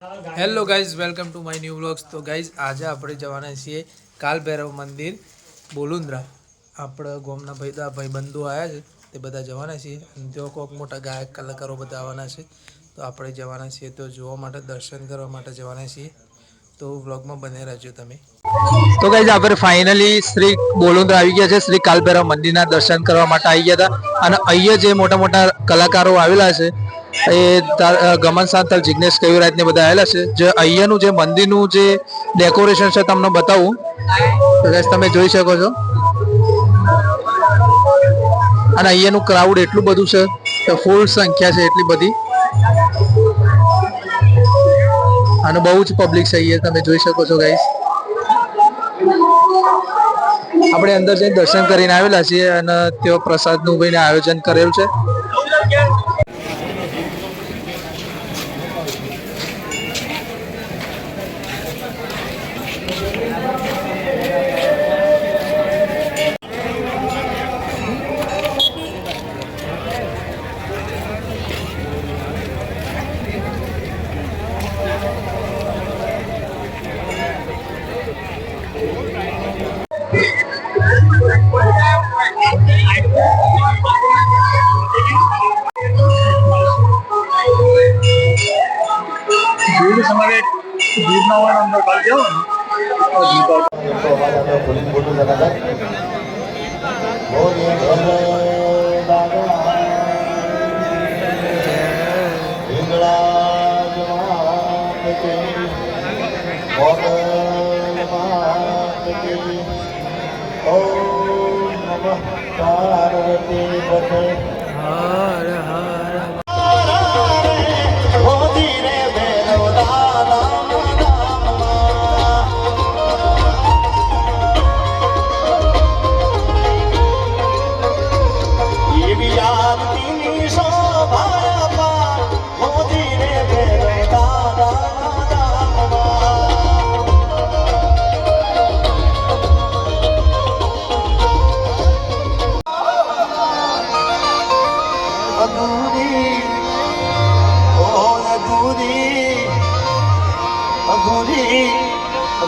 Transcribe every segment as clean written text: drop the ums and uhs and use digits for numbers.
Hello guys, welcome to my new vlogs. તો guys, આજે આપણે જવાના છીએ કાલ ભૈરવ મંદિર બોલુંદ્રા. આપણા ગામના ભાઈબંધો આવ્યા છે, તે બધા જવાના છીએ. અને તેઓ કોઈક મોટા ગાયક કલાકારો બધા આવવાના છે, તો આપણે જવાના છીએ. તો જોવા માટે, દર્શન કરવા માટે જવાના છીએ. તો વ્લોગમાં બને રહેજો તમે. તો ગાઈઝ, આપણે ફાઇનલી શ્રી બોલુંદ્રા આવી ગયા છે. શ્રી કાલ ભૈરવ મંદિરના દર્શન કરવા માટે આવી ગયા હતા. અને અહીંયા જે મોટા મોટા કલાકારો આવેલા છે એ ગમન સાંતલ, જિગ્નેશ કવિરાજ ને બધા આવેલા છે. જે અહીંયાનું જે મંદિરનું જે ડેકોરેશન છે તમને બતાવું. તો ગાઈસ, તમે જોઈ શકો છો. અને અહીંયાનું ક્રાઉડ એટલું બધું છે કે ફૂલ સંખ્યા છે એટલી બધી. અને બહુ જ પબ્લિક છે અહીંયા, તમે જોઈ શકો છો ગાઈસ. આપણે અંદર જઈને દર્શન કરીને આવેલા છીએ અને તેઓ પ્રસાદનું ભાઈને આયોજન કરેલું છે.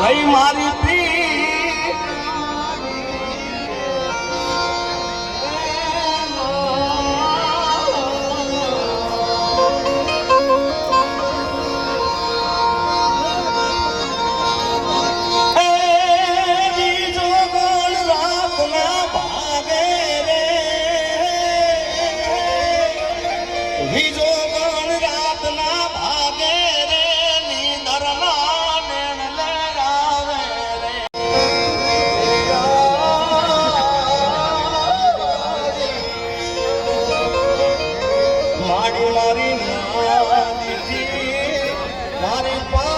રઈ મારી પ્રી મારી મારી મારી